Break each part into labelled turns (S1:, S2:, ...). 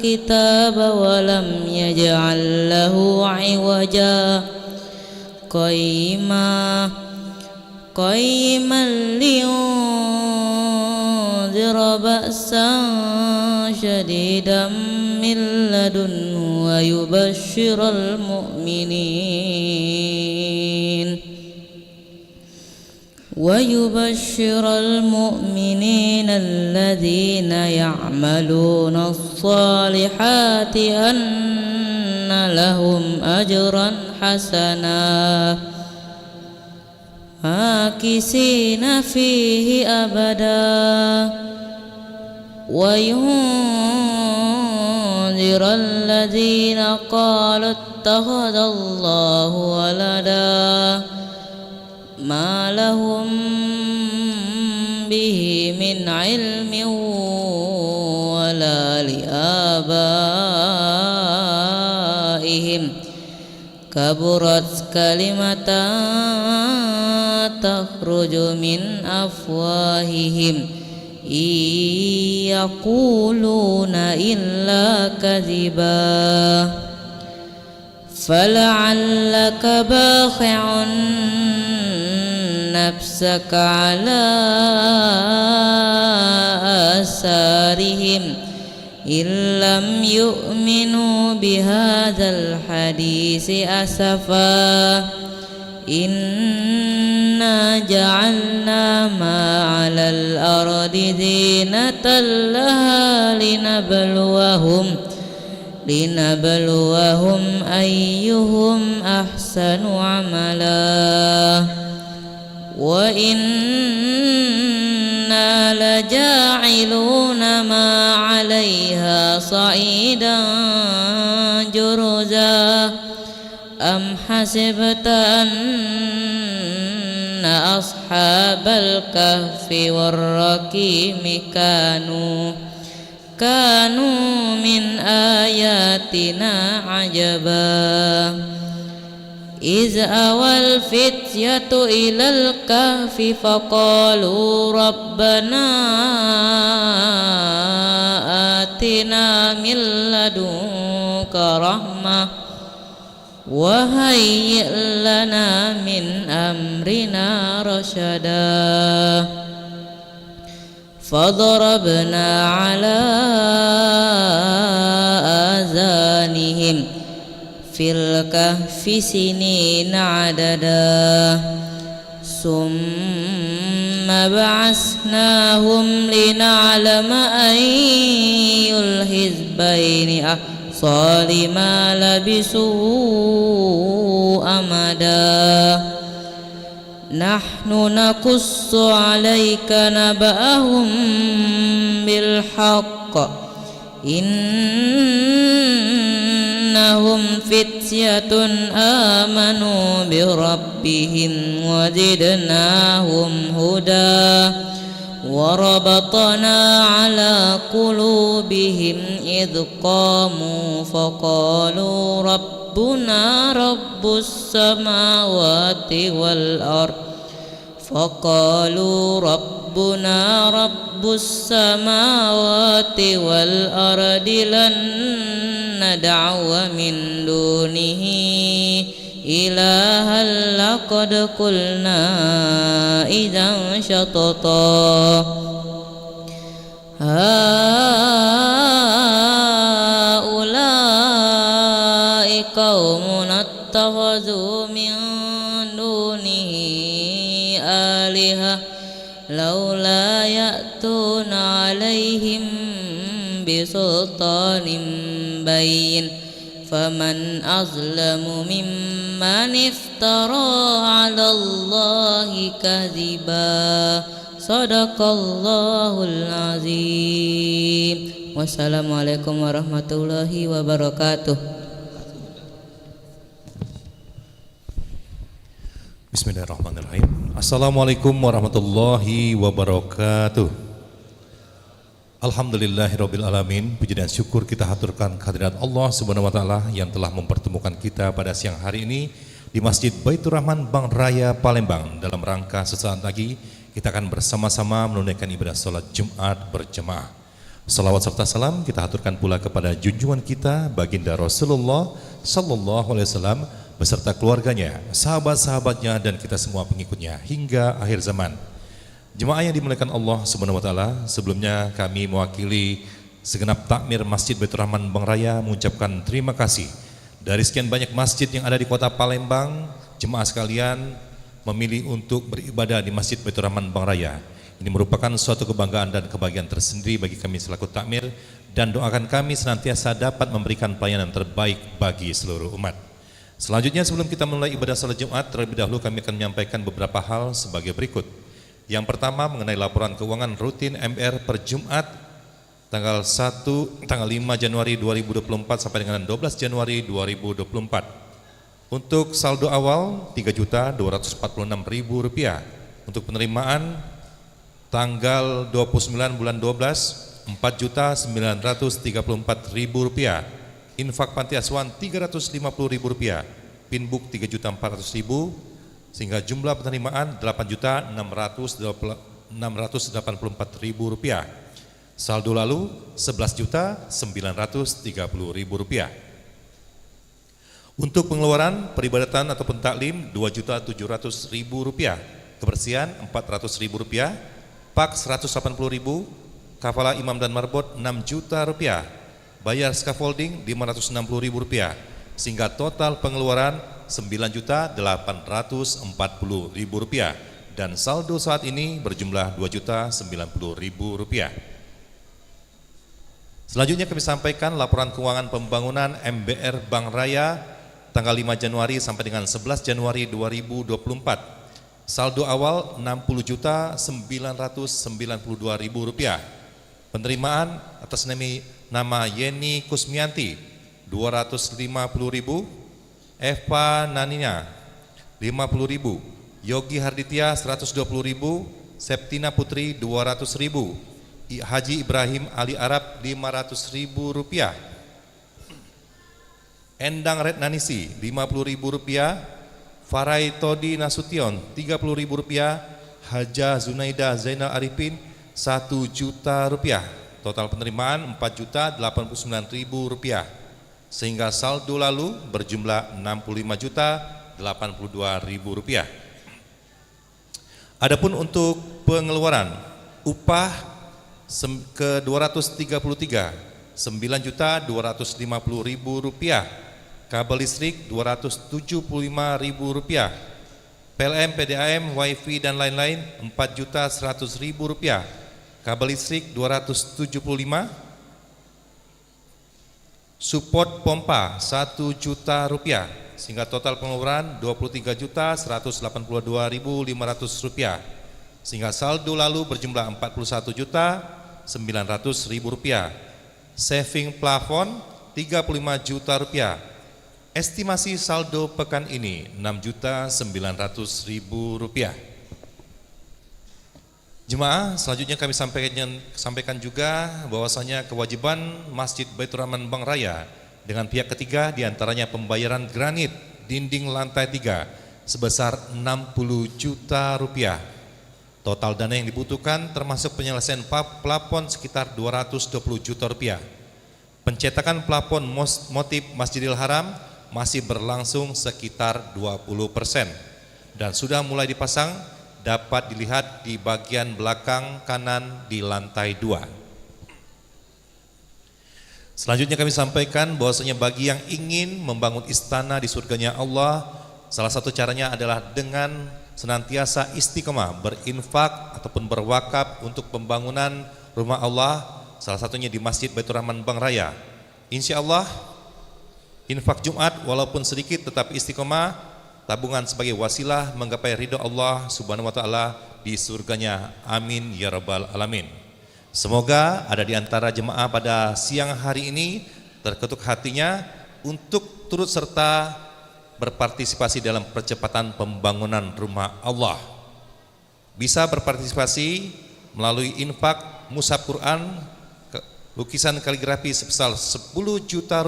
S1: الكتاب ولم يجعل له عوجا قيما لينذر بأسا شديدا من لدنه ويبشر المؤمنين الذين يعملون الصالحات أن لهم أجرا حسنا ماكثين فيه أبدا وينذر الذين قالوا اتخذ الله ولدا ما لهم به من علم ولا لآبائهم كبرت كلمة تخرج من أفواههم إن يقولون إلا كذبا فلعلك باخع نفسك على آثارهم إن لم يؤمنوا بهذا الحديث أسفا إنا جعلنا ما على الأرض زينة لها لنبلوهم أيهم أحسن عملا وإنا لجاعلون ما عليها صعيدا جرزا أم حسبت أن أصحاب الكهف والرقيم كانوا من آياتنا عجبا إذ أوى الفتية إلى الكهف فقالوا ربنا آتنا من لدنك رحمة وهيئ لنا من أمرنا رشدا فضربنا على آذانهم في الكهف سنين عددا ثم بعثناهم لنعلم أي الحزبين أحصى لما لبثوا أمدا نحن نقص عليك نبأهم بالحق إنهم فتية آمنوا بربهم وزدناهم هدى وربطنا على قلوبهم إذ قاموا فقالوا ربنا رب السماوات والأرض لن ندعو من دونه إلها لقد قلنا إذا شططا هؤلاء قوم اتخذوا من دونه آلهة لولا يأتون عليهم بسلطان بين فمن أظلم ممن افترى على الله كذبا صدق الله العظيم wassalamualaikum warahmatullahi wabarakatuh.
S2: Bismillahirrahmanirrahim. Assalamualaikum warahmatullahi wabarakatuh. Alhamdulillahirabbil alamin. Puji dan syukur kita haturkan kehadirat Allah Subhanahu wa taala yang telah mempertemukan kita pada siang hari ini di Masjid Baitur Rahman Bank Raya Palembang. Dalam rangka sesaat lagi kita akan bersama-sama menunaikan ibadah salat Jumat berjemaah. Salawat serta salam kita haturkan pula kepada junjungan kita baginda Rasulullah sallallahu alaihi wasallam beserta keluarganya, sahabat-sahabatnya dan kita semua pengikutnya hingga akhir zaman. Jemaah yang dimuliakan Allah Subhanahu wa taala, sebelumnya kami mewakili segenap takmir Masjid Baitur Rahman Bang Raya mengucapkan terima kasih. Dari sekian banyak masjid yang ada di Kota Palembang, jemaah sekalian memilih untuk beribadah di Masjid Baitur Rahman Bang Raya. Ini merupakan suatu kebanggaan dan kebahagiaan tersendiri bagi kami selaku takmir, dan doakan kami senantiasa dapat memberikan pelayanan terbaik bagi seluruh umat. Selanjutnya, sebelum kita mulai ibadah salat Jumat, terlebih dahulu kami akan menyampaikan beberapa hal sebagai berikut. Yang pertama mengenai laporan keuangan rutin MR per Jumat tanggal 5 Januari 2024 sampai dengan 12 Januari 2024. Untuk saldo awal Rp3.246.000. Untuk penerimaan tanggal 29 bulan 12 Rp4.934.000. Infak panti asuhan Rp350.000. Pinbook Rp3.400.000 sehingga jumlah penerimaan Rp8.684.000. Saldo lalu Rp11.930.000. Untuk pengeluaran peribadatan ataupun taklim Rp2.700.000. Kebersihan Rp400.000. Pak Rp180.000, kafala imam dan marbot Rp6 juta, bayar scaffolding Rp560.000, sehingga total pengeluaran Rp9.840.000 dan saldo saat ini berjumlah Rp2.090.000. Selanjutnya kami sampaikan laporan keuangan pembangunan MBR Bang Raya tanggal 5 Januari sampai dengan 11 Januari 2024. Saldo awal Rp60.992.000. Penerimaan atas nama Yeni Kusmianti Rp250.000, Eva Nanina Rp50.000, Yogi Harditya Rp120.000, Septina Putri Rp200.000, Haji Ibrahim Ali Arab Rp500.000, Endang Retnanisi Rp50.000, Farai Todi Nasution Rp30.000, Haja Zunaida Zainal Arifin Rp1 juta. Total penerimaan Rp4.089.000 sehingga saldo lalu berjumlah Rp65.082.000. Adapun untuk pengeluaran upah ke 233 Rp9.250.000, kabel listrik Rp275.000, PLN, PDAM, WiFi dan lain-lain Rp4.100.000, kabel listrik Rp275, support pompa Rp1 juta, sehingga total pengeluaran Rp23.182.500, sehingga saldo lalu berjumlah Rp41.900.000. Saving plafon Rp35 juta. Estimasi saldo pekan ini Rp6.900.000. Jemaah, selanjutnya kami sampaikan juga bahwasanya kewajiban Masjid Baitur Rahman Bang Raya dengan pihak ketiga diantaranya pembayaran granit dinding lantai 3 sebesar Rp60 juta. Total dana yang dibutuhkan termasuk penyelesaian plafon sekitar Rp220 juta. Pencetakan plafon motif Masjidil Haram masih berlangsung sekitar 20% dan sudah mulai dipasang, dapat dilihat di bagian belakang kanan di lantai 2. Selanjutnya kami sampaikan bahwasanya bagi yang ingin membangun istana di surganya Allah, salah satu caranya adalah dengan senantiasa istiqomah berinfak ataupun berwakaf untuk pembangunan rumah Allah, salah satunya di Masjid Baitur Rahman Bang Raya. Insya Allah infak Jumat walaupun sedikit tetap istiqomah, tabungan sebagai wasilah menggapai ridho Allah Subhanahu wa taala di surganya. Amin ya rabbal alamin. Semoga ada di antara jemaah pada siang hari ini terketuk hatinya untuk turut serta berpartisipasi dalam percepatan pembangunan rumah Allah. Bisa berpartisipasi melalui infak mushaf Quran, lukisan kaligrafi sebesar Rp10 juta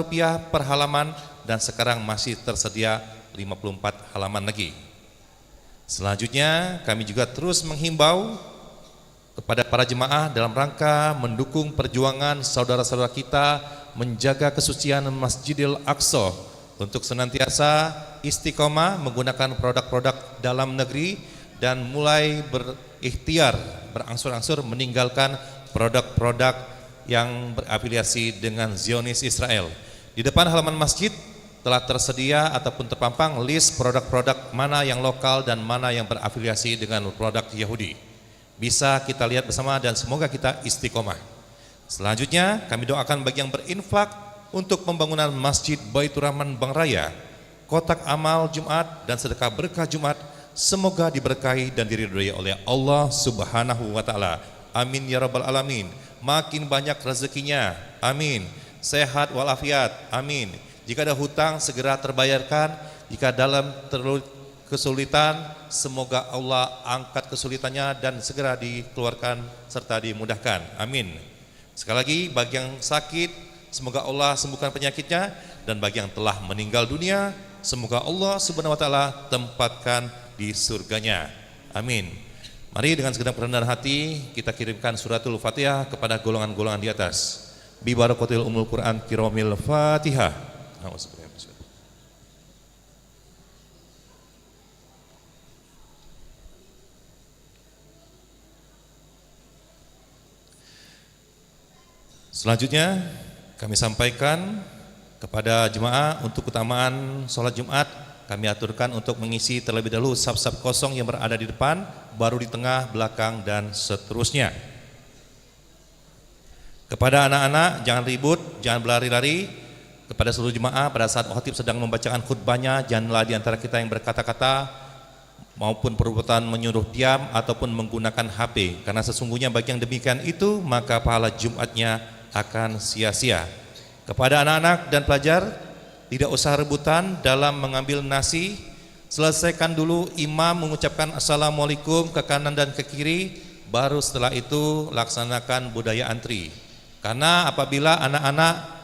S2: per halaman, dan sekarang masih tersedia 54 halaman lagi. Selanjutnya kami juga terus menghimbau kepada para jemaah dalam rangka mendukung perjuangan saudara-saudara kita menjaga kesucian Masjidil Aqsa untuk senantiasa istiqomah menggunakan produk-produk dalam negeri dan mulai berikhtiar berangsur-angsur meninggalkan produk-produk yang berafiliasi dengan Zionis Israel. Di depan halaman masjid telah tersedia ataupun terpampang list produk-produk mana yang lokal dan mana yang berafiliasi dengan produk Yahudi. Bisa kita lihat bersama dan semoga kita istiqomah. Selanjutnya kami doakan bagi yang berinfak untuk pembangunan Masjid Baitur Rahman Bang Raya, kotak amal Jumat dan sedekah berkah Jumat semoga diberkahi dan diridhoi oleh Allah Subhanahu wa taala. Amin ya rabbal alamin. Makin banyak rezekinya. Amin. Sehat walafiat. Amin. Jika ada hutang segera terbayarkan. Jika dalam kesulitan semoga Allah angkat kesulitannya dan segera dikeluarkan serta dimudahkan. Amin. Sekali lagi bagi yang sakit semoga Allah sembuhkan penyakitnya, dan bagi yang telah meninggal dunia semoga Allah Subhanahu wa taala tempatkan di surganya. Amin. Mari dengan segenap kerendahan hati kita kirimkan suratul Fatihah kepada golongan-golongan di atas. Bi barakatil umul Quran kiramil Fatihah. Selanjutnya kami sampaikan kepada jemaah untuk keutamaan sholat Jumat. Kami aturkan untuk mengisi terlebih dahulu saf-saf kosong yang berada di depan, baru di tengah, belakang, dan seterusnya. Kepada anak-anak, jangan ribut, jangan berlari-lari. Kepada seluruh jemaah, pada saat khatib sedang membacakan khutbahnya, janganlah di antara kita yang berkata-kata maupun perbuatan menyuruh diam ataupun menggunakan HP. Karena sesungguhnya bagi yang demikian itu, maka pahala Jumatnya akan sia-sia. Kepada anak-anak dan pelajar, tidak usah rebutan dalam mengambil nasi. Selesaikan dulu imam mengucapkan assalamualaikum ke kanan dan ke kiri, baru setelah itu laksanakan budaya antri. Karena apabila anak-anak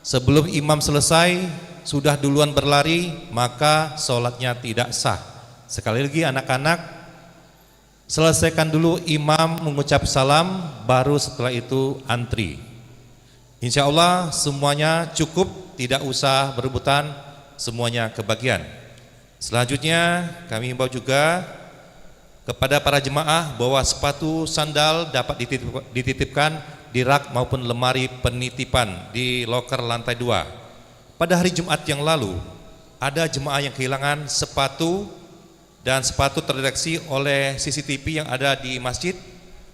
S2: sebelum imam selesai sudah duluan berlari, maka sholatnya tidak sah. Sekali lagi anak-anak, selesaikan dulu imam mengucap salam, baru setelah itu antri. Insya Allah semuanya cukup, tidak usah berebutan, semuanya kebagian. Selanjutnya kami himbau juga kepada para jemaah bahwa sepatu sandal dapat dititipkan di rak maupun lemari penitipan di loker lantai 2. Pada hari Jumat yang lalu ada jemaah yang kehilangan sepatu, dan sepatu terdeteksi oleh CCTV yang ada di masjid.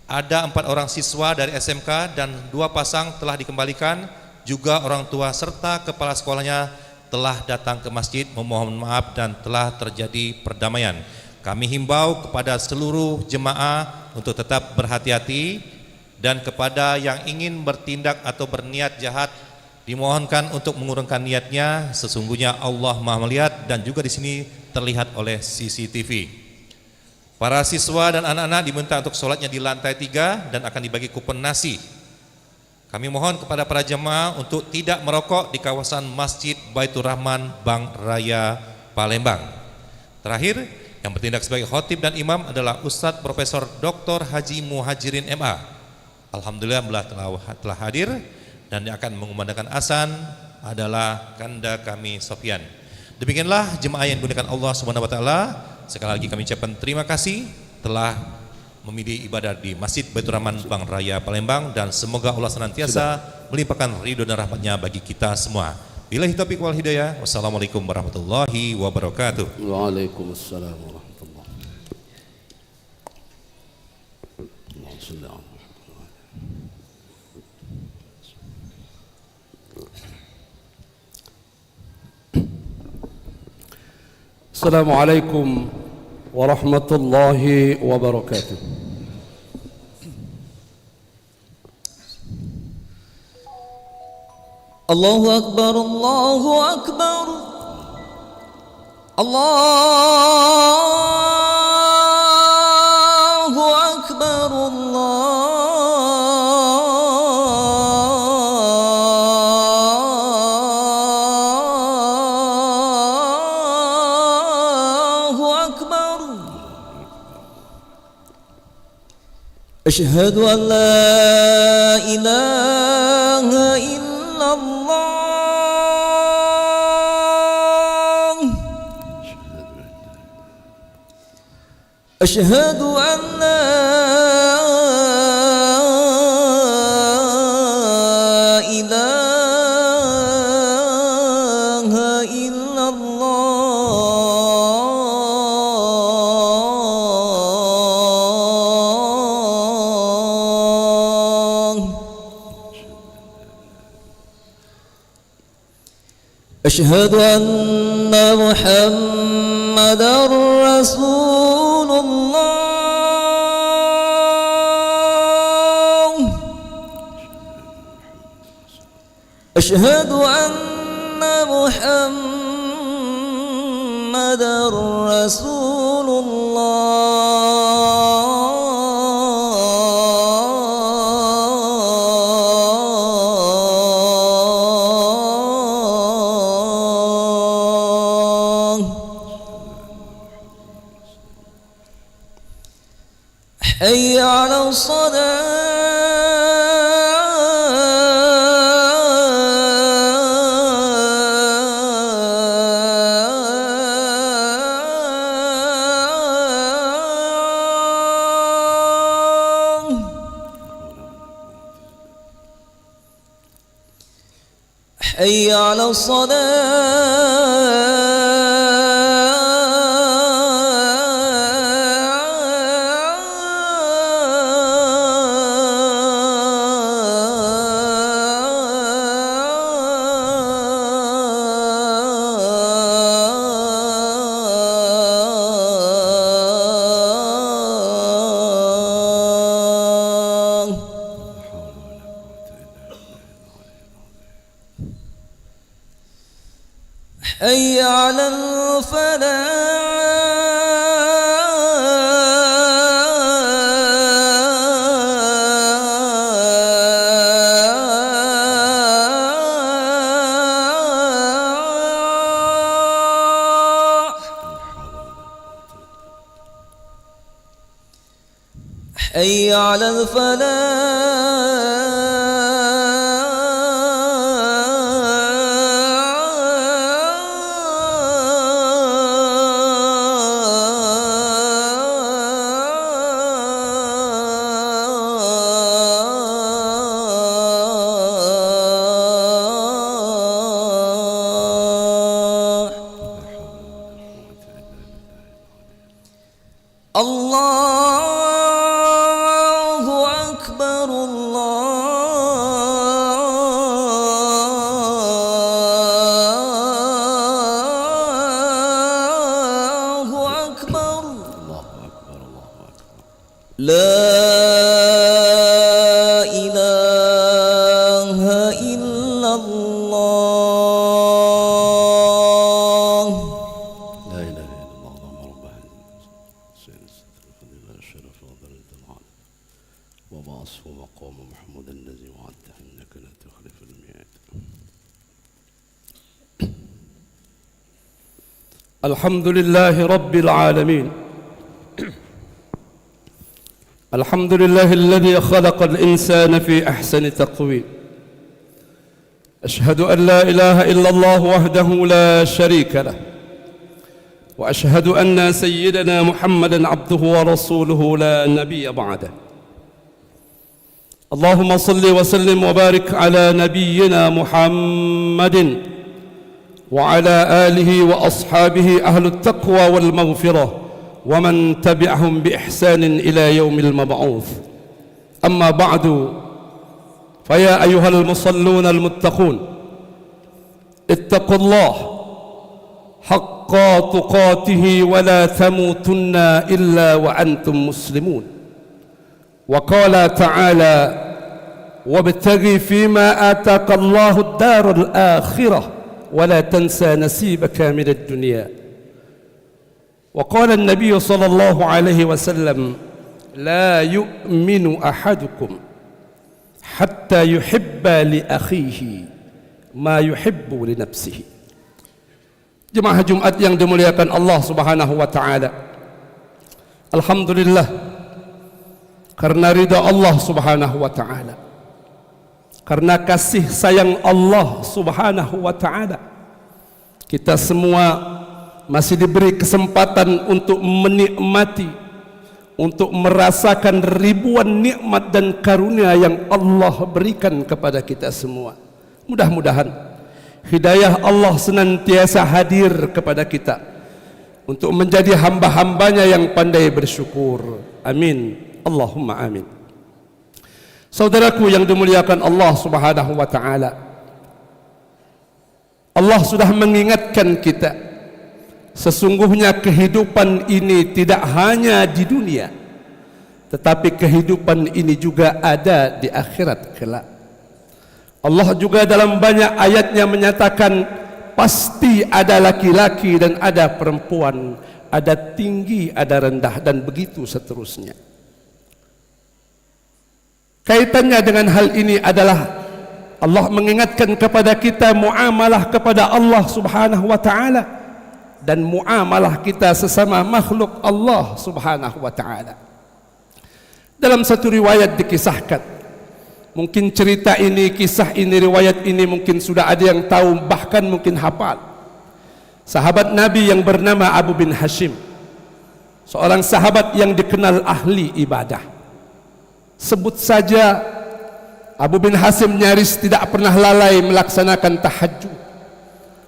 S2: Ada 4 orang siswa dari SMK dan 2 pasang telah dikembalikan. Juga orang tua serta kepala sekolahnya telah datang ke masjid memohon maaf dan telah terjadi perdamaian. Kami himbau kepada seluruh jemaah untuk tetap berhati-hati, dan kepada yang ingin bertindak atau berniat jahat dimohonkan untuk mengurungkan niatnya. Sesungguhnya Allah Maha melihat dan juga di sini terlihat oleh CCTV. Para siswa dan anak-anak diminta untuk sholatnya di lantai 3 dan akan dibagi kupon nasi. Kami mohon kepada para jemaah untuk tidak merokok di kawasan Masjid Baitur Rahman Bang Raya Palembang. Terakhir, yang bertindak sebagai khotib dan imam adalah Ustadz Profesor Dr. Haji Muhajirin MA. Alhamdulillah telah hadir, dan yang akan mengumandangkan azan adalah Kanda kami Sofyan. Demikianlah jemaah yang digunakan Allah Subhanahu wa taala. Sekali lagi kami ucapkan terima kasih telah memilih ibadah di Masjid Baitur Rahman Bang Raya Palembang, dan semoga Allah senantiasa melimpahkan ridho dan rahmatnya bagi kita semua. Billahi taufiq wal hidayah. Wassalamualaikum warahmatullahi wabarakatuh.
S3: Waalaikumsalam warahmatullahi wabarakatuh. Assalamualaikum warahmatullahi wabarakatuh.
S1: Allahu Akbar, Allahu Akbar, Allahu Akbar, Allahu Akbar. أشهد أن لا إله إلا الله أشهد أن لا إله إلا الله أشهد أن محمدا رسول الله أشهد أن محمدا رسول الله حي على الصلاة حي على الصلاة حي على الفلاح حي على الفلاح الله أكبر الله أكبر لا إله إلا الله
S3: لا إله إلا الله اللهم رب حسين الستر الفضيلة الشرف وضر الجلال وبعثه مقام محمود الذي وعدته إنك لا تخلف الميعاد.
S4: الحمد لله رب العالمين الحمد لله الذي خلق الإنسان في أحسن تقويم أشهد أن لا إله إلا الله وحده لا شريك له وأشهد أن سيدنا محمدًا عبده ورسوله لا نبي بعده اللهم صل وسلم وبارك على نبينا محمد وعلى آله وأصحابه أهل التقوى والمغفرة ومن تبعهم بإحسان إلى يوم المبعوث أما بعد فيا أيها المصلون المتقون اتقوا الله حق تقاته ولا تموتن إلا وأنتم مسلمون وقال تعالى وابتغ فيما آتاك الله الدار الآخرة ولا تنسى نصيبك من الدنيا وقال النبي صلى الله عليه وسلم لا يؤمن أحدكم حتى يحب لأخيه ما يحب لنفسه. Jemaah Jumat yang dimuliakan Allah Subhanahu wa taala. Alhamdulillah karena ridha Allah Subhanahu wa taala, karena kasih sayang Allah Subhanahu wa taala, kita semua masih diberi kesempatan untuk menikmati, untuk merasakan ribuan nikmat dan karunia yang Allah berikan kepada kita semua. Mudah-mudahan hidayah Allah senantiasa hadir kepada kita untuk menjadi hamba-hambanya yang pandai bersyukur. Amin, Allahumma amin. Saudaraku yang dimuliakan Allah Subhanahu wa taala, Allah sudah mengingatkan kita, sesungguhnya kehidupan ini tidak hanya di dunia, tetapi kehidupan ini juga ada di akhirat kelak. Allah juga dalam banyak ayatnya menyatakan pasti ada laki-laki dan ada perempuan, ada tinggi, ada rendah, dan begitu seterusnya. Kaitannya dengan hal ini adalah Allah mengingatkan kepada kita muamalah kepada Allah Subhanahu wa taala dan muamalah kita sesama makhluk Allah Subhanahu wa taala. Dalam satu riwayat dikisahkan, mungkin cerita ini, kisah ini, riwayat ini mungkin sudah ada yang tahu, bahkan mungkin hafal. Sahabat Nabi yang bernama Abu bin Hashim, seorang sahabat yang dikenal ahli ibadah. Sebut saja Abu bin Hashim nyaris tidak pernah lalai melaksanakan tahajud,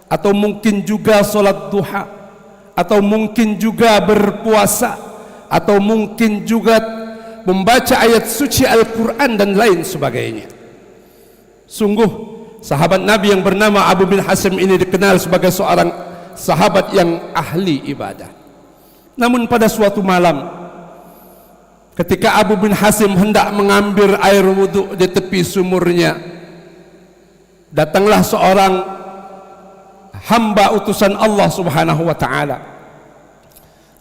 S4: atau mungkin juga solat duha, atau mungkin juga berpuasa, atau mungkin juga membaca ayat suci Al-Quran dan lain sebagainya. Sungguh sahabat Nabi yang bernama Abu bin Hashim ini dikenal sebagai seorang sahabat yang ahli ibadah. Namun pada suatu malam, ketika Abu bin Hashim hendak mengambil air wudhu di tepi sumurnya, datanglah seorang hamba utusan Allah Subhanahu wa taala.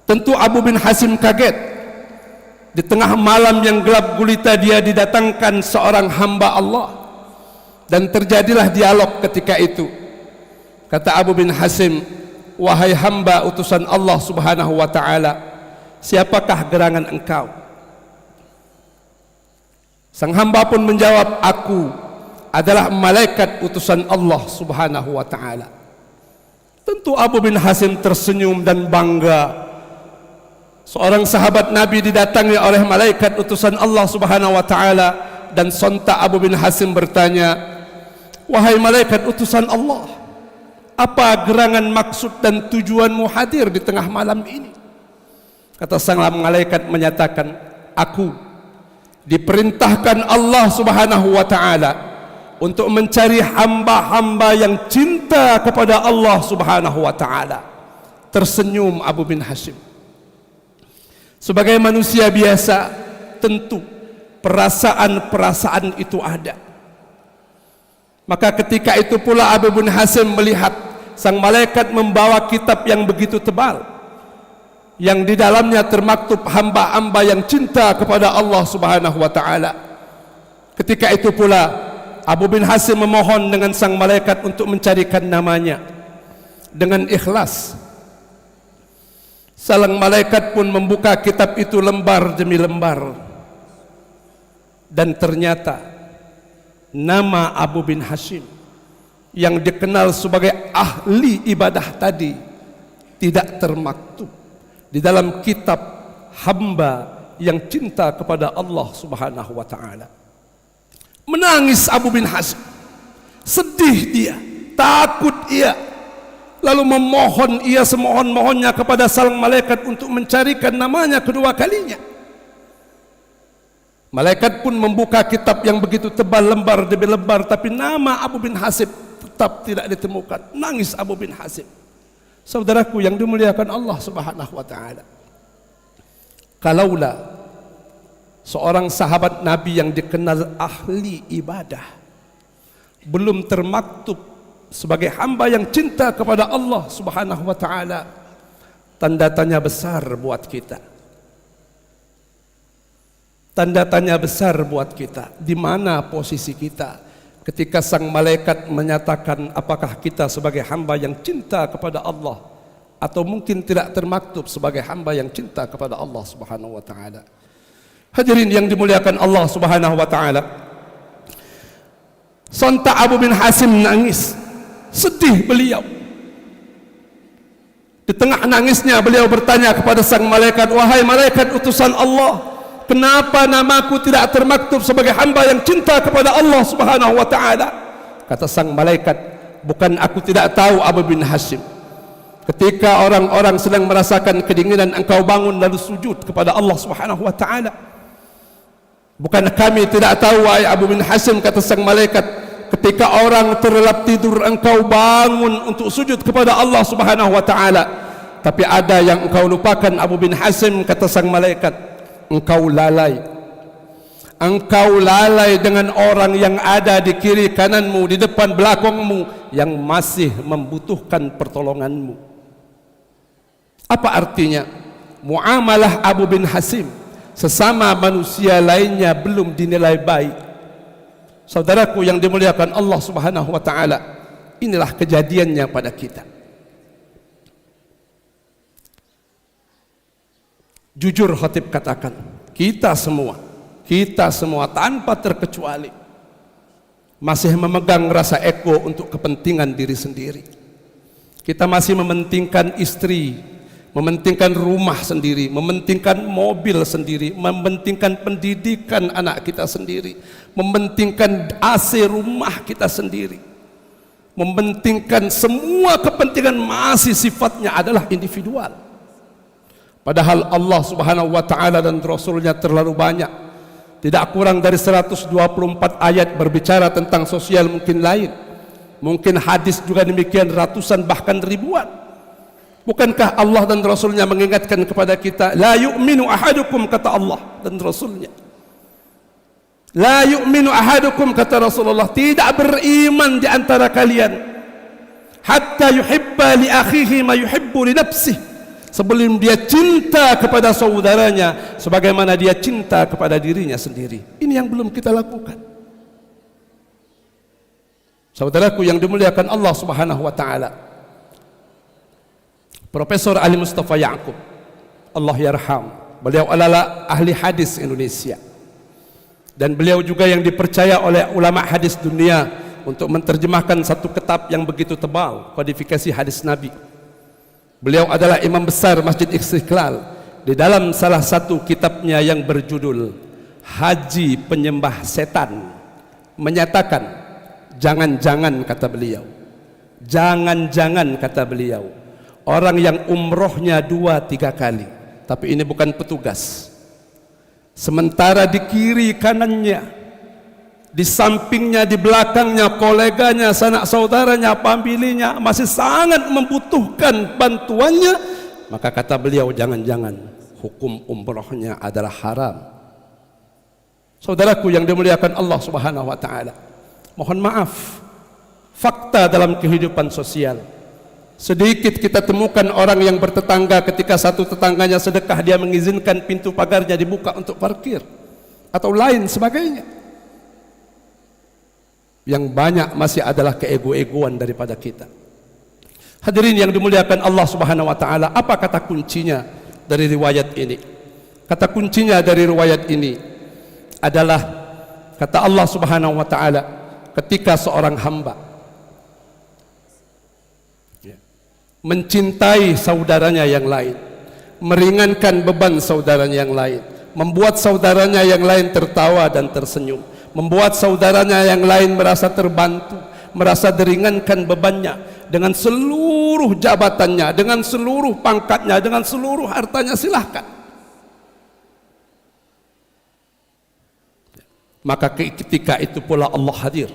S4: Tentu Abu bin Hashim kaget. Di tengah malam yang gelap gulita dia didatangkan seorang hamba Allah, dan terjadilah dialog ketika itu. Kata Abu bin Hashim, "Wahai hamba utusan Allah Subhanahu wa taala, siapakah gerangan engkau?" Sang hamba pun menjawab, "Aku adalah malaikat utusan Allah Subhanahu wa taala." Tentu Abu bin Hashim tersenyum dan bangga. Seorang sahabat Nabi didatangi oleh malaikat utusan Allah Subhanahu wa taala, dan sontak Abu bin Hashim bertanya, "Wahai malaikat utusan Allah, apa gerangan maksud dan tujuanmu hadir di tengah malam ini?" Kata sang malaikat menyatakan, "Aku diperintahkan Allah Subhanahu wa taala untuk mencari hamba-hamba yang cinta kepada Allah Subhanahu wa taala." Tersenyum Abu bin Hashim. Sebagai manusia biasa, tentu perasaan-perasaan itu ada. Maka ketika itu pula Abu bin Hashim melihat sang malaikat membawa kitab yang begitu tebal, yang di dalamnya termaktub hamba-hamba yang cinta kepada Allah Subhanahu wa taala. Ketika itu pula Abu bin Hashim memohon dengan sang malaikat untuk mencarikan namanya dengan ikhlas. Sang malaikat pun membuka kitab itu lembar demi lembar, dan ternyata nama Abu bin Hashim yang dikenal sebagai ahli ibadah tadi tidak termaktub di dalam kitab hamba yang cinta kepada Allah Subhanahu wa taala. Menangis Abu bin Hashim, sedih dia, takut ia. Lalu memohon ia semohon-mohonnya kepada sang malaikat untuk mencarikan namanya kedua kalinya. Malaikat pun membuka kitab yang begitu tebal lembar demi lembar, tapi nama Abu bin Hashim tetap tidak ditemukan. Nangis Abu bin Hashim. Saudaraku yang dimuliakan Allah Subhanahu wa taala, kalaulah seorang sahabat Nabi yang dikenal ahli ibadah belum termaktub sebagai hamba yang cinta kepada Allah Subhanahu wa taala, tanda tanya besar buat kita. Tanda tanya besar buat kita. Di mana posisi kita ketika sang malaikat menyatakan apakah kita sebagai hamba yang cinta kepada Allah, atau mungkin tidak termaktub sebagai hamba yang cinta kepada Allah Subhanahu wa taala. Hadirin yang dimuliakan Allah Subhanahu wa taala, sontak Abu bin Hasim nangis, sedih beliau. Di tengah nangisnya beliau bertanya kepada sang malaikat, "Wahai malaikat utusan Allah, kenapa namaku tidak termaktub sebagai hamba yang cinta kepada Allah Subhanahu wa taala?" Kata sang malaikat, "Bukan aku tidak tahu Abu bin Hasim. Ketika orang-orang sedang merasakan kedinginan, engkau bangun lalu sujud kepada Allah Subhanahu wa taala. Bukan kami tidak tahu wahai Abu bin Hasim," kata sang malaikat, "ketika orang terlelap tidur engkau bangun untuk sujud kepada Allah Subhanahu wa taala. Tapi ada yang engkau lupakan Abu bin Hasim," kata sang malaikat, "engkau lalai. Engkau lalai dengan orang yang ada di kiri kananmu, di depan belakangmu, yang masih membutuhkan pertolonganmu." Apa artinya? Muamalah Abu bin Hasim sesama manusia lainnya belum dinilai baik. Saudaraku yang dimuliakan Allah Subhanahu wa taala, inilah kejadiannya pada kita. Jujur khatib katakan, kita semua tanpa terkecuali masih memegang rasa ego untuk kepentingan diri sendiri. Kita masih mementingkan istri, mementingkan rumah sendiri, mementingkan mobil sendiri, mementingkan pendidikan anak kita sendiri, mementingkan AC rumah kita sendiri, mementingkan semua kepentingan masih sifatnya adalah individual. Padahal Allah Subhanahu wa taala dan Rasulnya terlalu banyak, tidak kurang dari 124 ayat berbicara tentang sosial, mungkin lain, mungkin hadis juga demikian, ratusan bahkan ribuan. Bukankah Allah dan Rasulnya mengingatkan kepada kita, la yu'minu ahadukum, kata Allah dan Rasulnya, la yu'minu ahadukum, kata Rasulullah, tidak beriman di antara kalian hatta yuhibba li akhihi ma yuhibbu li nafsihi, sebelum dia cinta kepada saudaranya sebagaimana dia cinta kepada dirinya sendiri. Ini yang belum kita lakukan. Saudaraku yang dimuliakan Allah Subhanahu wa taala, Profesor Ali Mustafa Ya'qub, Allah yarham, beliau adalah ahli hadis Indonesia, dan beliau juga yang dipercaya oleh ulama hadis dunia untuk menerjemahkan satu kitab yang begitu tebal, kodifikasi hadis Nabi. Beliau adalah imam besar Masjid Istiqlal. Di dalam salah satu kitabnya yang berjudul Haji Penyembah Setan menyatakan, jangan-jangan, kata beliau, jangan-jangan, kata beliau, orang yang umrohnya 2-3 kali, tapi ini bukan petugas, sementara di kiri kanannya, di sampingnya, di belakangnya, koleganya, sanak saudaranya, pambilinya masih sangat membutuhkan bantuannya, maka kata beliau, jangan-jangan hukum umrohnya adalah haram. Saudaraku yang dimuliakan Allah Subhanahu wa taala, mohon maaf, fakta dalam kehidupan sosial, sedikit kita temukan orang yang bertetangga, ketika satu tetangganya sedekah, dia mengizinkan pintu pagarnya dibuka untuk parkir atau lain sebagainya. Yang banyak masih adalah keego-egoan daripada kita. Hadirin yang dimuliakan Allah Subhanahu wa taala, apa kata kuncinya dari riwayat ini? Kata kuncinya dari riwayat ini adalah kata Allah Subhanahu wa taala, ketika seorang hamba mencintai saudaranya yang lain, meringankan beban saudaranya yang lain, membuat saudaranya yang lain tertawa dan tersenyum, membuat saudaranya yang lain merasa terbantu, merasa deringankan bebannya, dengan seluruh jabatannya, dengan seluruh pangkatnya, dengan seluruh hartanya, silahkan. Maka ketika itu pula Allah hadir.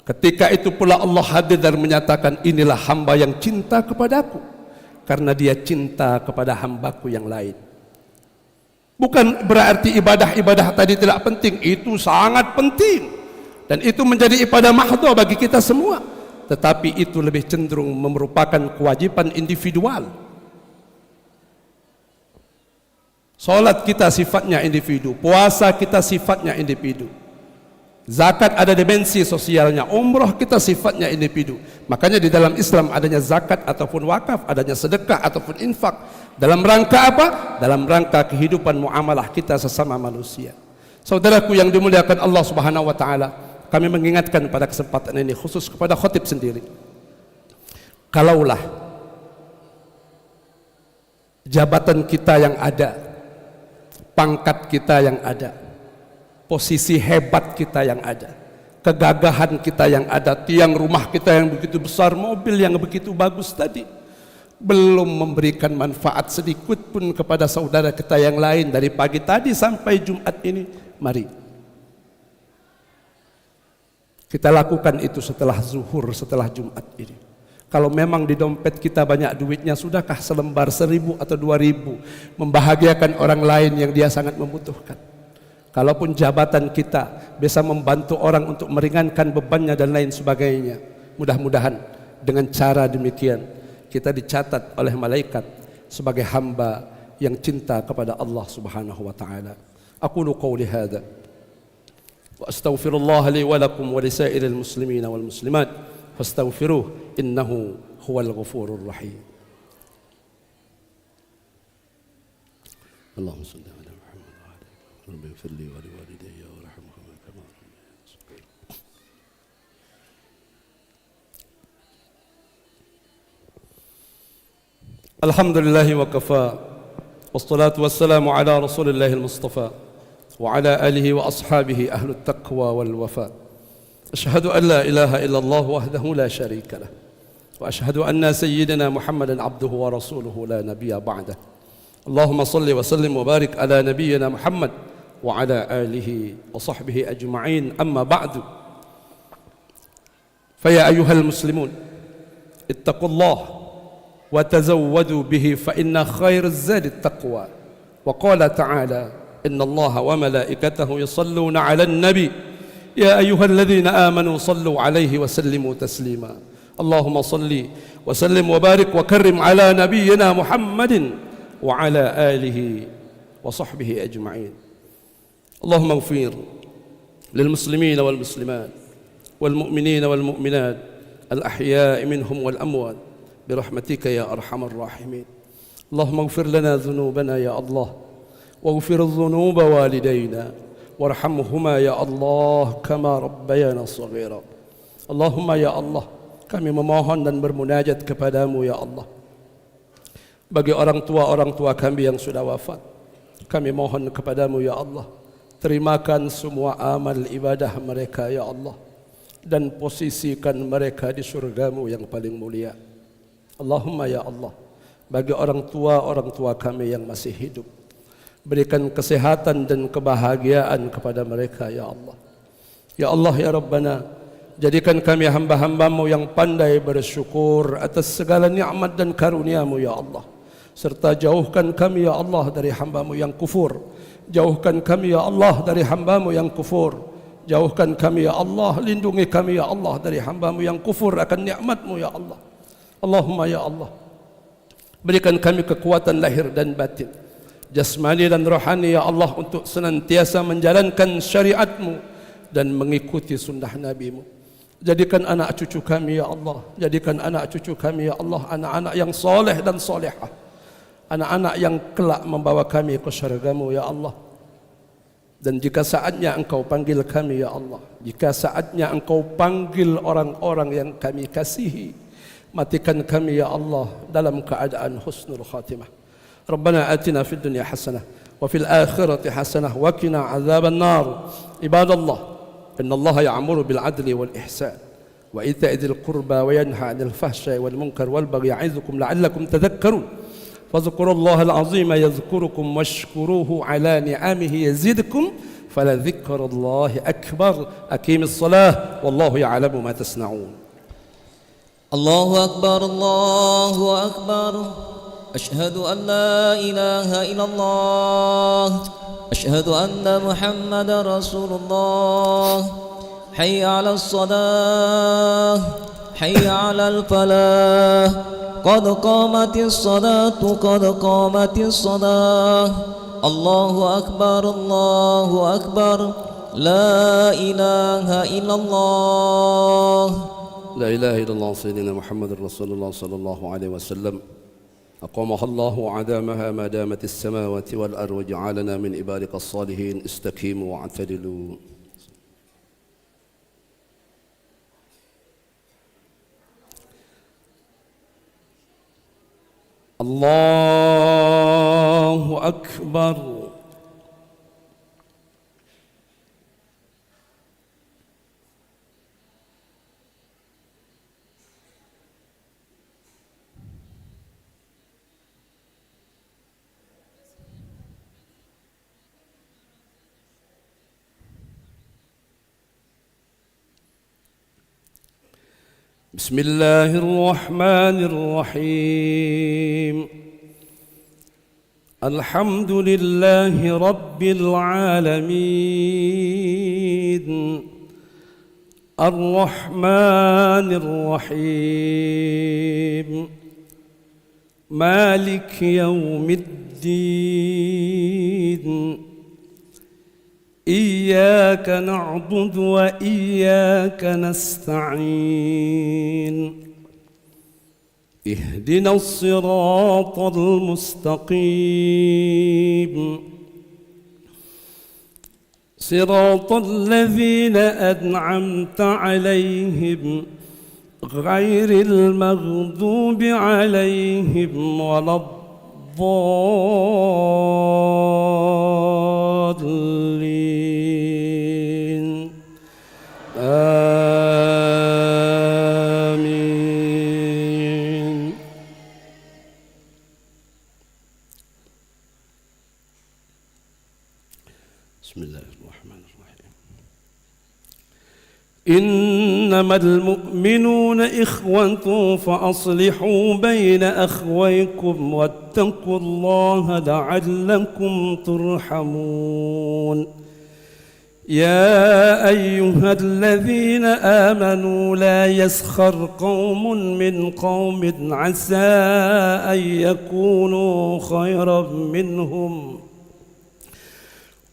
S4: Ketika itu pula Allah hadir dan menyatakan, inilah hamba yang cinta kepadaku, karena dia cinta kepada hambaku yang lain. Bukan berarti ibadah-ibadah tadi tidak penting, itu sangat penting, dan itu menjadi ibadah mahdhah bagi kita semua. Tetapi itu lebih cenderung merupakan kewajiban individual. Salat kita sifatnya individu, puasa kita sifatnya individu. Zakat ada dimensi sosialnya, umroh kita sifatnya individu. Makanya di dalam Islam adanya zakat ataupun wakaf, adanya sedekah ataupun infak. Dalam rangka apa? Dalam rangka kehidupan muamalah kita sesama manusia. Saudaraku yang dimuliakan Allah Subhanahu wa taala, kami mengingatkan pada kesempatan ini khusus kepada khatib sendiri. Kalaulah jabatan kita yang ada, pangkat kita yang ada, posisi hebat kita yang ada, kegagahan kita yang ada, tiang rumah kita yang begitu besar, mobil yang begitu bagus tadi, belum memberikan manfaat sedikit pun kepada saudara kita yang lain dari pagi tadi sampai Jumat ini. Mari kita lakukan itu setelah zuhur, setelah Jumat ini. Kalau memang di dompet kita banyak duitnya, sudahkah selembar 1.000 atau 2.000 membahagiakan orang lain yang dia sangat membutuhkan? Kalaupun jabatan kita bisa membantu orang untuk meringankan bebannya dan lain sebagainya, mudah-mudahan dengan cara demikian kita dicatat oleh malaikat sebagai hamba yang cinta kepada Allah Subhanahu wa taala. Aqulu qawli hadza wa astaghfirullah li wa lakum wa lisairil muslimin wal muslimat fastaghfiruh innahu huwal ghafurur rahim.
S3: اللهم صل على محمد وعلى آله رب اغفر لي ولوالدي وارحمهما كما ربياني صغيرا.
S4: الحمد لله وكفى والصلاة والسلام على رسول الله المصطفى وعلى آله وأصحابه أهل التقوى والوفاء. أشهد أن لا إله إلا الله وحده لا شريك له وأشهد أن سيدنا محمدا عبده ورسوله لا نبي بعده. اللهم صل وسلم وبارك على نبينا محمد وعلى آله وصحبه أجمعين. أما بعد، فيا أيها المسلمون اتقوا الله وتزودوا به فإن خير الزاد التقوى. وقال تعالى إن الله وملائكته يصلون على النبي يا أيها الذين آمنوا صلوا عليه وسلموا تسليما. اللهم صل وسلم وبارك وكرم على نبينا محمد وعلى آله وصحبه أجمعين. اللهم اغفر للمسلمين والمسلمات والمؤمنين والمؤمنات الأحياء منهم والأموات برحمتك يا أرحم الراحمين. اللهم اغفر لنا ذنوبنا يا الله واغفر الذنوب والدينا وارحمهما يا الله كما ربيانا صغيرا. اللهم ya Allah, kami memohon dan bermunajat kepadamu ya Allah, bagi orang tua kami yang sudah wafat, kami mohon kepadamu ya Allah, terimakan semua amal ibadah mereka ya Allah, dan posisikan mereka di surgamu yang paling mulia. Allahumma ya Allah, bagi orang tua kami yang masih hidup, berikan kesehatan dan kebahagiaan kepada mereka ya Allah. Ya Allah ya Rabbana, jadikan kami hamba-hambamu yang pandai bersyukur atas segala nikmat dan karuniamu ya Allah, serta jauhkan kami ya Allah dari hambamu yang kufur. Jauhkan kami ya Allah dari hambamu yang kufur. Jauhkan kami ya Allah, lindungi kami ya Allah dari hambamu yang kufur akan nikmatmu ya Allah. Allahumma ya Allah, berikan kami kekuatan lahir dan batin, jasmani dan rohani ya Allah, untuk senantiasa menjalankan syariatmu dan mengikuti sunnah nabimu. Jadikan anak cucu kami ya Allah, jadikan anak cucu kami ya Allah anak-anak yang soleh dan solehah, anak-anak yang kelak membawa kami ke syurgamu ya Allah. Dan jika saatnya engkau panggil kami ya Allah, jika saatnya engkau panggil orang-orang yang kami kasihi, matikan kami ya Allah dalam keadaan husnul khatimah. Rabbana atina fid dunya hasanah wa fil akhirati hasanah wa qina adzaban nar. Ibadallah, innallaha ya'muru bil adli wal ihsan wa ita'i dzil qurba wa yanha 'anil fahsya'i wal munkar wal baghi ya'izukum la'allakum tadhakkarun. Fadhkurullahal 'azima yadhkurukum washkuruhu 'ala ni'amihi yazidkum faladzikrullahi akbar. Aqimis shalah wallahu ya'lamu ma tasna'un.
S1: Allahu akbar, Allahu akbar. أشهد أن لا إله إلا الله أشهد أن محمد رسول الله حي على الصلاة حي على الفلاح قد قامت الصلاة قد قامت الصلاة الله أكبر الله أكبر لا إله إلا الله
S3: لا إله إلا الله سيدنا محمد رسول الله صلى الله عليه وسلم أقامها الله وعدامها ما دامت السماوات والأرض وجعلنا من عبادك الصالحين استقيموا واعتدلوا.
S4: الله أكبر. بسم الله الرحمن الرحيم. الحمد لله رب العالمين الرحمن الرحيم مالك يوم الدين إياك نعبد وإياك نستعين اهدنا الصراط المستقيم صراط الذين أنعمت عليهم غير المغضوب عليهم ولا الضالين آمين.
S3: بسم الله الرحمن الرحيم.
S4: إنما المؤمنون إخوة فأصلحوا بين أخويكم واتقوا الله لعلكم ترحمون. يا أيها الذين آمنوا لا يسخر قوم من قوم عسى أن يكونوا خيرا منهم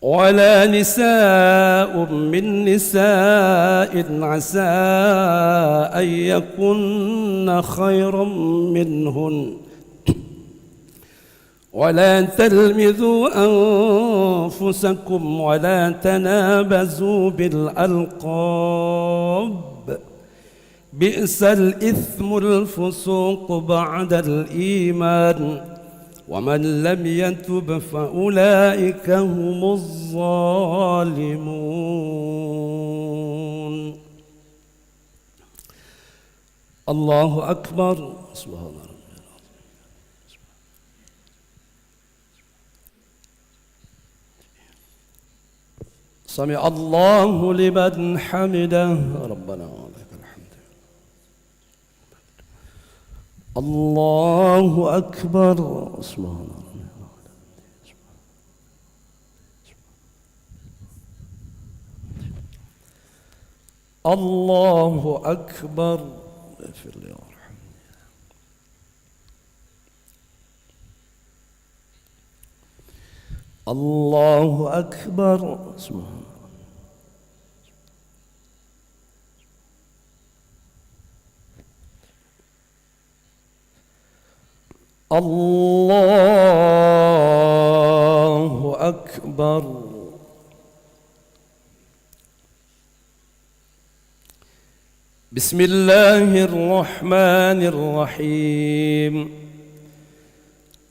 S4: ولا نساء من نساء عسى أن يكن خيرا منهن ولا تلمزوا أنفسكم ولا تنابزوا بالألقاب بئس الإثم الفسوق بعد الإيمان ومن لم يتب فأولئك هم الظالمون. الله أكبر.
S3: سبحان ربي العظيم.
S4: سمع الله لمن حمده.
S3: ربنا ولك الحمد.
S4: الله أكبر.
S3: سبحان ربي.
S4: الله أكبر.
S3: اغفر لي وارحمني.
S4: الله أكبر.
S3: سبحان
S4: الله أكبر. بسم الله الرحمن الرحيم.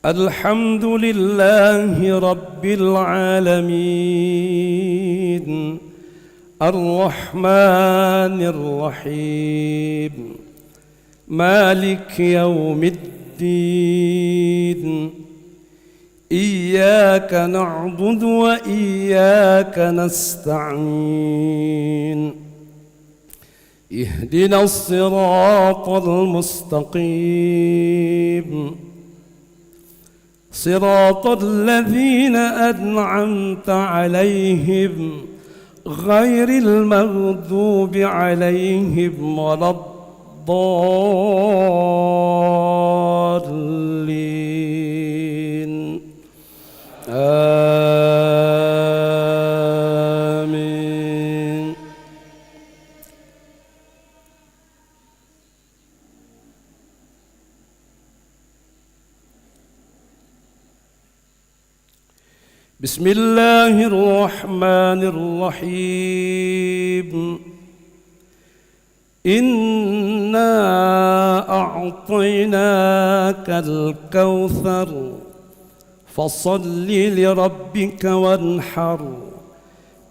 S4: الحمد لله رب العالمين الرحمن الرحيم مالك يوم الدين إياك نعبد وإياك نستعين اهدنا الصراط المستقيم صراط الذين أنعمت عليهم غير المغضوب عليهم ولا الضالين آمين. بسم الله الرحمن الرحيم إنا أعطيناك الكوثر فصل لربك وانحر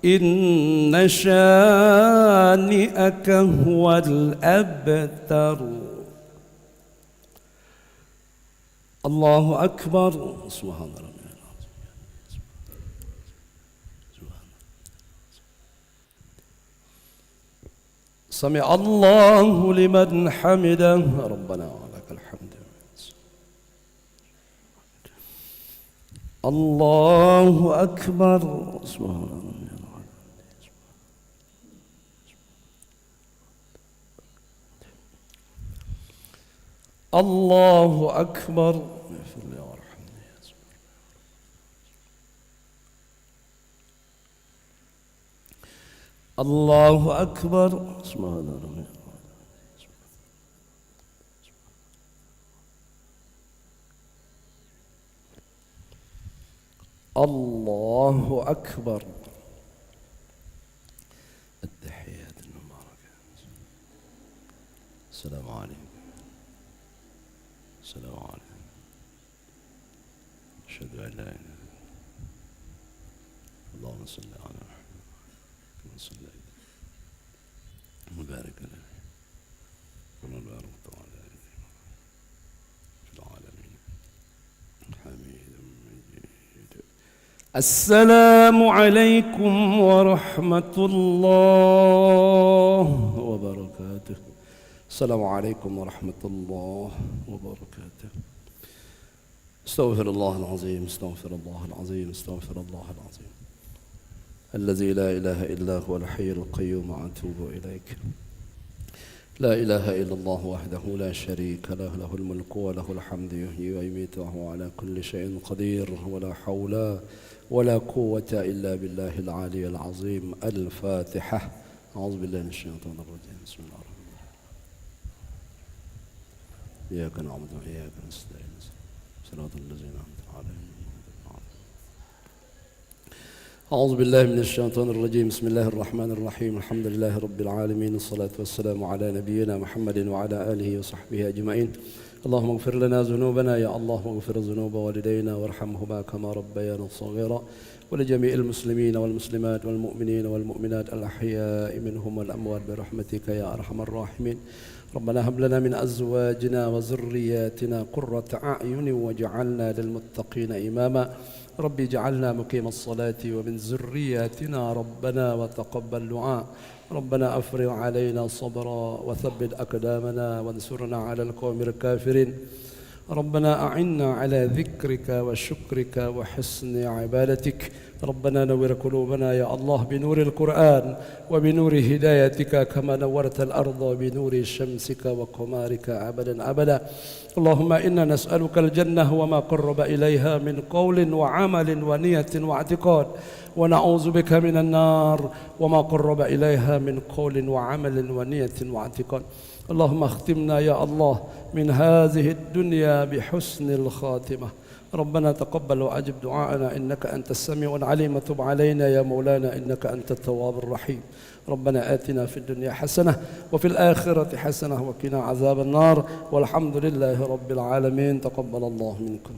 S4: إن شانئك هو الأبتر. الله أكبر. سبحان الله. سمع الله لمن حمده ربنا ولك الحمد. الله أكبر. سبحان الله. الله أكبر. الله أكبر. سبحان الله. الله أكبر.
S3: التحيات المباركات. السلام عليكم. السلام عليكم. أشهد أن لا إله إلا الله. اللهم صل على محمد كما صليت وبارك عليه كما باركت على في العالمين حميد مجيد.
S4: السلام عليكم ورحمة الله وبركاته. السلام عليكم ورحمة الله وبركاته. استغفر الله العظيم. استغفر الله العظيم. استغفر الله العظيم الذي لا إله إلا هو الحي القيوم. أتوب إليك. لا إله إلا الله وحده لا شريك له، له الملك وله الحمد، يحيي ويميت وهو على كل شيء قدير، ولا حول ولا قوة إلا بالله العلي العظيم. الفاتحة. أعوذ بالله من الشيطان الرجيم. بسم الله الرحمن الرحيم. إياك نعبد وإياك نستعين صراط الذين أنعمت عليهم. أعوذ بالله من الشيطان الرجيم. بسم الله الرحمن الرحيم. الحمد لله رب العالمين، الصلاة والسلام على نبينا محمد وعلى آله وصحبه أجمعين. اللهم اغفر لنا ذنوبنا يا الله، واغفر ذنوب والدينا وارحمهما كما ربيانا صغيرا، ولجميع المسلمين والمسلمات والمؤمنين والمؤمنات الأحياء منهم والأموات برحمتك يا أرحم الراحمين. ربنا هب لنا من أزواجنا وذرياتنا قرة أعين واجعلنا للمتقين إماما. ربي اجعلنا مقيم الصلاة ومن ذرياتنا ربنا وتقبل دعاء. ربنا أفرغ علينا صبرا وثبت أقدامنا وانصرنا على القوم الكافرين. ربنا أعنا على ذكرك وشكرك وحسن عبادتك. ربنا نور قلوبنا يا الله بنور القرآن وبنور هدايتك كما نورت الأرض بنور شمسك وقمارك أبدا أبدا. اللهم إنا نسألك الجنة وما قرب إليها من قول وعمل ونية واعتقاد، ونعوذ بك من النار وما قرب إليها من قول وعمل ونية واعتقاد. اللهم اختمنا يا الله من هذه الدنيا بحسن الخاتمة. ربنا تقبل وأجب دعاءنا إنك أنت السميع العليم. تب علينا يا مولانا إنك أنت التواب الرحيم. ربنا آتنا في الدنيا حسنة وفي الآخرة حسنة وقنا عذاب النار. والحمد لله رب العالمين. تقبل الله منكم.